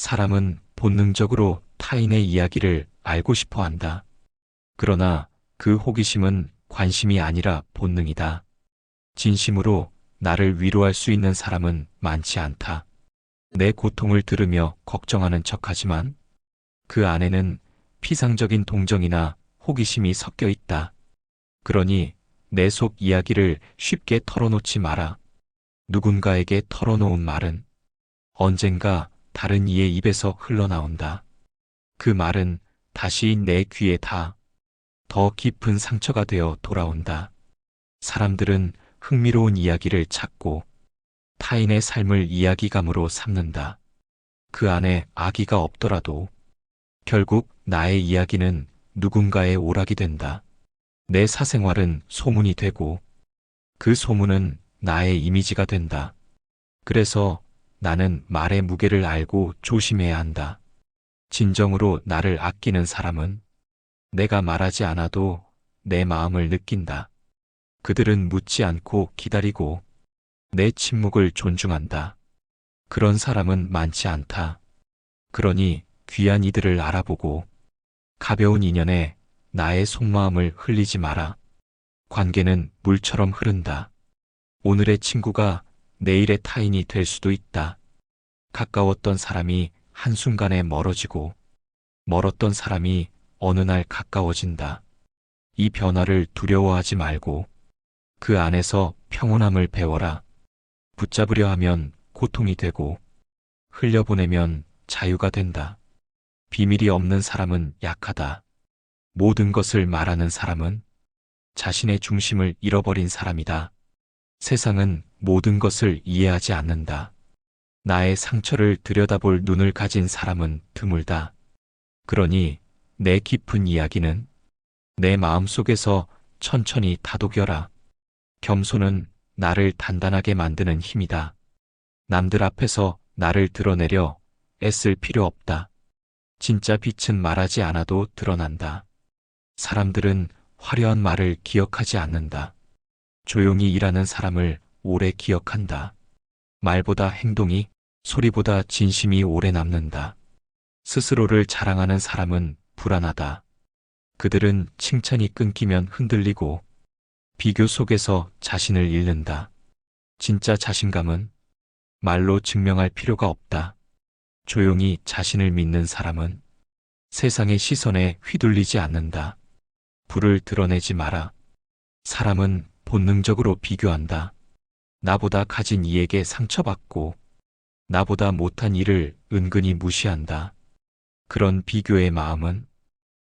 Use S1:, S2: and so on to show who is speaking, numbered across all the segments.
S1: 사람은 본능적으로 타인의 이야기를 알고 싶어 한다. 그러나 그 호기심은 관심이 아니라 본능이다. 진심으로 나를 위로할 수 있는 사람은 많지 않다. 내 고통을 들으며 걱정하는 척하지만 그 안에는 피상적인 동정이나 호기심이 섞여 있다. 그러니 내 속 이야기를 쉽게 털어놓지 마라. 누군가에게 털어놓은 말은 언젠가 다른 이의 입에서 흘러나온다. 그 말은 다시 내 귀에 더 깊은 상처가 되어 돌아온다. 사람들은 흥미로운 이야기를 찾고 타인의 삶을 이야기감으로 삼는다. 그 안에 악의가 없더라도 결국 나의 이야기는 누군가의 오락이 된다. 내 사생활은 소문이 되고 그 소문은 나의 이미지가 된다. 그래서 나는 말의 무게를 알고 조심해야 한다. 진정으로 나를 아끼는 사람은 내가 말하지 않아도 내 마음을 느낀다. 그들은 묻지 않고 기다리고 내 침묵을 존중한다. 그런 사람은 많지 않다. 그러니 귀한 이들을 알아보고 가벼운 인연에 나의 속마음을 흘리지 마라. 관계는 물처럼 흐른다. 오늘의 친구가 내일의 타인이 될 수도 있다. 가까웠던 사람이 한순간에 멀어지고 멀었던 사람이 어느 날 가까워진다. 이 변화를 두려워하지 말고 그 안에서 평온함을 배워라. 붙잡으려 하면 고통이 되고 흘려보내면 자유가 된다. 비밀이 없는 사람은 약하다. 모든 것을 말하는 사람은 자신의 중심을 잃어버린 사람이다. 세상은 모든 것을 이해하지 않는다. 나의 상처를 들여다볼 눈을 가진 사람은 드물다. 그러니 내 깊은 이야기는 내 마음속에서 천천히 다독여라. 겸손은 나를 단단하게 만드는 힘이다. 남들 앞에서 나를 드러내려 애쓸 필요 없다. 진짜 빛은 말하지 않아도 드러난다. 사람들은 화려한 말을 기억하지 않는다. 조용히 일하는 사람을 오래 기억한다. 말보다 행동이, 소리보다 진심이 오래 남는다. 스스로를 자랑하는 사람은 불안하다. 그들은 칭찬이 끊기면 흔들리고 비교 속에서 자신을 잃는다. 진짜 자신감은 말로 증명할 필요가 없다. 조용히 자신을 믿는 사람은 세상의 시선에 휘둘리지 않는다. 불을 드러내지 마라. 사람은 본능적으로 비교한다. 나보다 가진 이에게 상처받고 나보다 못한 이를 은근히 무시한다. 그런 비교의 마음은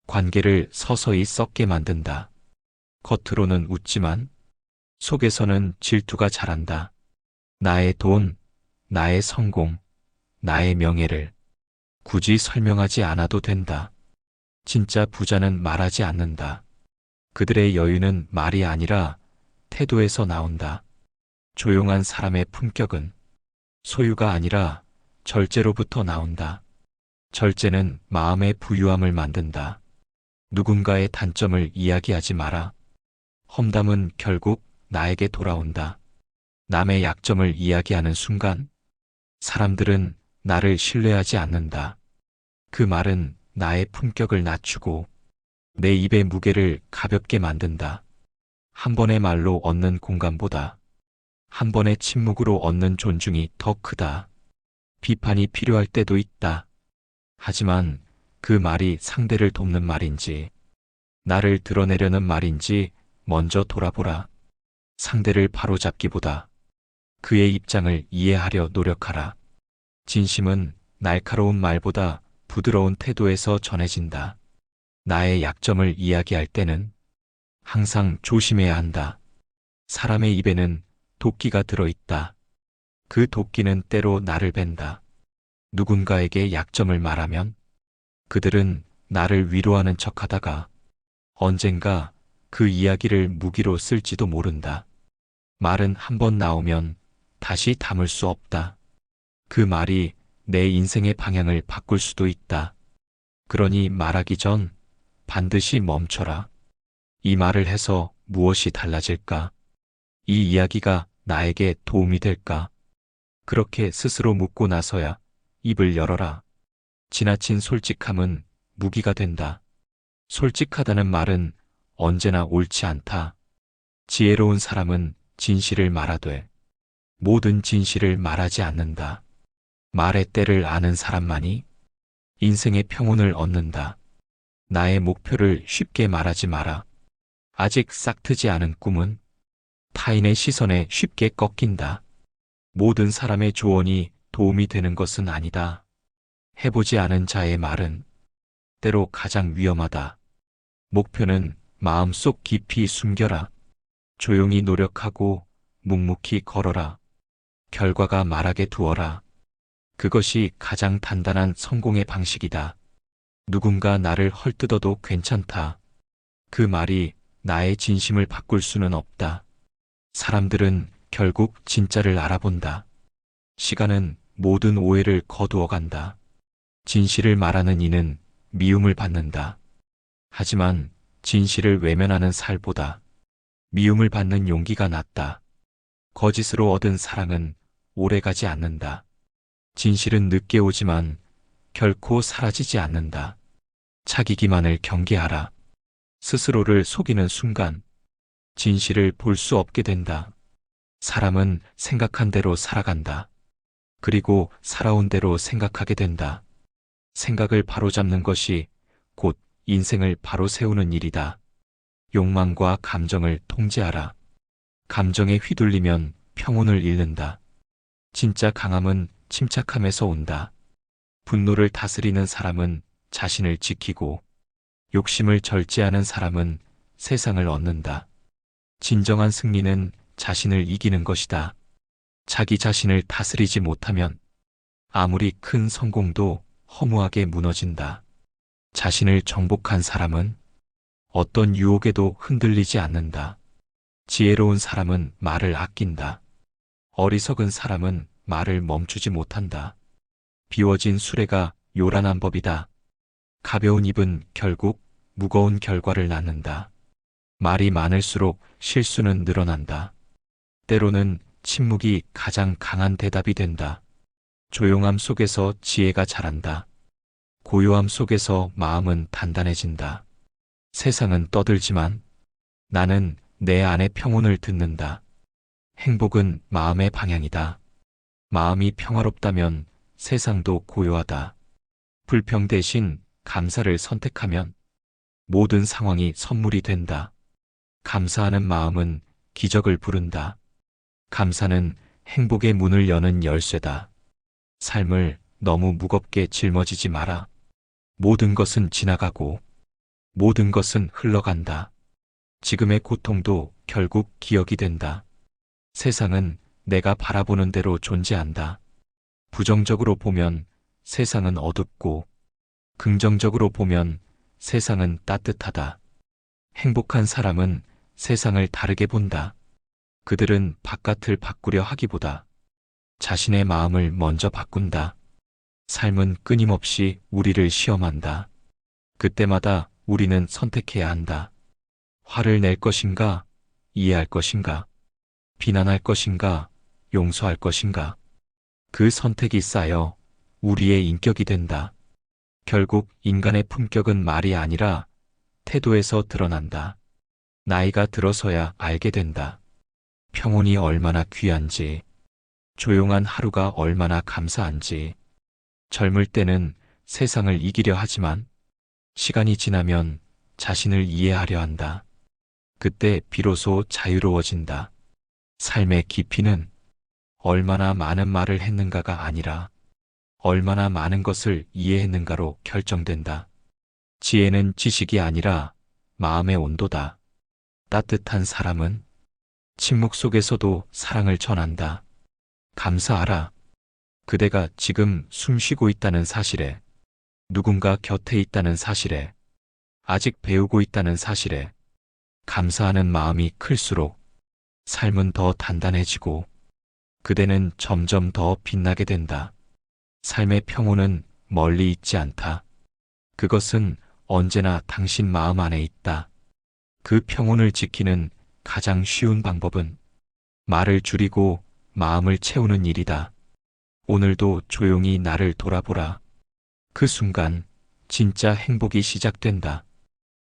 S1: 관계를 서서히 썩게 만든다. 겉으로는 웃지만 속에서는 질투가 자란다. 나의 돈, 나의 성공, 나의 명예를 굳이 설명하지 않아도 된다. 진짜 부자는 말하지 않는다. 그들의 여유는 말이 아니라 태도에서 나온다. 조용한 사람의 품격은 소유가 아니라 절제로부터 나온다. 절제는 마음의 부유함을 만든다. 누군가의 단점을 이야기하지 마라. 험담은 결국 나에게 돌아온다. 남의 약점을 이야기하는 순간 사람들은 나를 신뢰하지 않는다. 그 말은 나의 품격을 낮추고 내 입의 무게를 가볍게 만든다. 한 번의 말로 얻는 공감보다 한 번의 침묵으로 얻는 존중이 더 크다. 비판이 필요할 때도 있다. 하지만 그 말이 상대를 돕는 말인지 나를 드러내려는 말인지 먼저 돌아보라. 상대를 바로잡기보다 그의 입장을 이해하려 노력하라. 진심은 날카로운 말보다 부드러운 태도에서 전해진다. 나의 약점을 이야기할 때는 항상 조심해야 한다. 사람의 입에는 도끼가 들어있다. 그 도끼는 때로 나를 벤다. 누군가에게 약점을 말하면 그들은 나를 위로하는 척하다가 언젠가 그 이야기를 무기로 쓸지도 모른다. 말은 한 번 나오면 다시 담을 수 없다. 그 말이 내 인생의 방향을 바꿀 수도 있다. 그러니 말하기 전 반드시 멈춰라. 이 말을 해서 무엇이 달라질까? 이 이야기가 나에게 도움이 될까? 그렇게 스스로 묻고 나서야 입을 열어라. 지나친 솔직함은 무기가 된다. 솔직하다는 말은 언제나 옳지 않다. 지혜로운 사람은 진실을 말하되 모든 진실을 말하지 않는다. 말의 때를 아는 사람만이 인생의 평온을 얻는다. 나의 목표를 쉽게 말하지 마라. 아직 싹트지 않은 꿈은 타인의 시선에 쉽게 꺾인다. 모든 사람의 조언이 도움이 되는 것은 아니다. 해보지 않은 자의 말은 때로 가장 위험하다. 목표는 마음속 깊이 숨겨라. 조용히 노력하고 묵묵히 걸어라. 결과가 말하게 두어라. 그것이 가장 단단한 성공의 방식이다. 누군가 나를 헐뜯어도 괜찮다. 그 말이 나의 진심을 바꿀 수는 없다. 사람들은 결국 진짜를 알아본다. 시간은 모든 오해를 거두어 간다. 진실을 말하는 이는 미움을 받는다. 하지만 진실을 외면하는 살보다 미움을 받는 용기가 낫다. 거짓으로 얻은 사랑은 오래가지 않는다. 진실은 늦게 오지만 결코 사라지지 않는다. 차기기만을 경계하라. 스스로를 속이는 순간 진실을 볼 수 없게 된다. 사람은 생각한 대로 살아간다. 그리고 살아온 대로 생각하게 된다. 생각을 바로잡는 것이 곧 인생을 바로 세우는 일이다. 욕망과 감정을 통제하라. 감정에 휘둘리면 평온을 잃는다. 진짜 강함은 침착함에서 온다. 분노를 다스리는 사람은 자신을 지키고 욕심을 절제하는 사람은 세상을 얻는다. 진정한 승리는 자신을 이기는 것이다. 자기 자신을 다스리지 못하면 아무리 큰 성공도 허무하게 무너진다. 자신을 정복한 사람은 어떤 유혹에도 흔들리지 않는다. 지혜로운 사람은 말을 아낀다. 어리석은 사람은 말을 멈추지 못한다. 비워진 수레가 요란한 법이다. 가벼운 입은 결국 무거운 결과를 낳는다. 말이 많을수록 실수는 늘어난다. 때로는 침묵이 가장 강한 대답이 된다. 조용함 속에서 지혜가 자란다. 고요함 속에서 마음은 단단해진다. 세상은 떠들지만 나는 내 안의 평온을 듣는다. 행복은 마음의 방향이다. 마음이 평화롭다면 세상도 고요하다. 불평 대신 감사를 선택하면 모든 상황이 선물이 된다. 감사하는 마음은 기적을 부른다. 감사는 행복의 문을 여는 열쇠다. 삶을 너무 무겁게 짊어지지 마라. 모든 것은 지나가고 모든 것은 흘러간다. 지금의 고통도 결국 기억이 된다. 세상은 내가 바라보는 대로 존재한다. 부정적으로 보면 세상은 어둡고 긍정적으로 보면 세상은 따뜻하다. 행복한 사람은 세상을 다르게 본다. 그들은 바깥을 바꾸려 하기보다 자신의 마음을 먼저 바꾼다. 삶은 끊임없이 우리를 시험한다. 그때마다 우리는 선택해야 한다. 화를 낼 것인가, 이해할 것인가, 비난할 것인가, 용서할 것인가. 그 선택이 쌓여 우리의 인격이 된다. 결국 인간의 품격은 말이 아니라 태도에서 드러난다. 나이가 들어서야 알게 된다. 평온이 얼마나 귀한지, 조용한 하루가 얼마나 감사한지. 젊을 때는 세상을 이기려 하지만 시간이 지나면 자신을 이해하려 한다. 그때 비로소 자유로워진다. 삶의 깊이는 얼마나 많은 말을 했는가가 아니라 얼마나 많은 것을 이해했는가로 결정된다. 지혜는 지식이 아니라 마음의 온도다. 따뜻한 사람은 침묵 속에서도 사랑을 전한다. 감사하라. 그대가 지금 숨 쉬고 있다는 사실에, 누군가 곁에 있다는 사실에, 아직 배우고 있다는 사실에, 감사하는 마음이 클수록 삶은 더 단단해지고 그대는 점점 더 빛나게 된다. 삶의 평온은 멀리 있지 않다. 그것은 언제나 당신 마음 안에 있다. 그 평온을 지키는 가장 쉬운 방법은 말을 줄이고 마음을 채우는 일이다. 오늘도 조용히 나를 돌아보라. 그 순간 진짜 행복이 시작된다.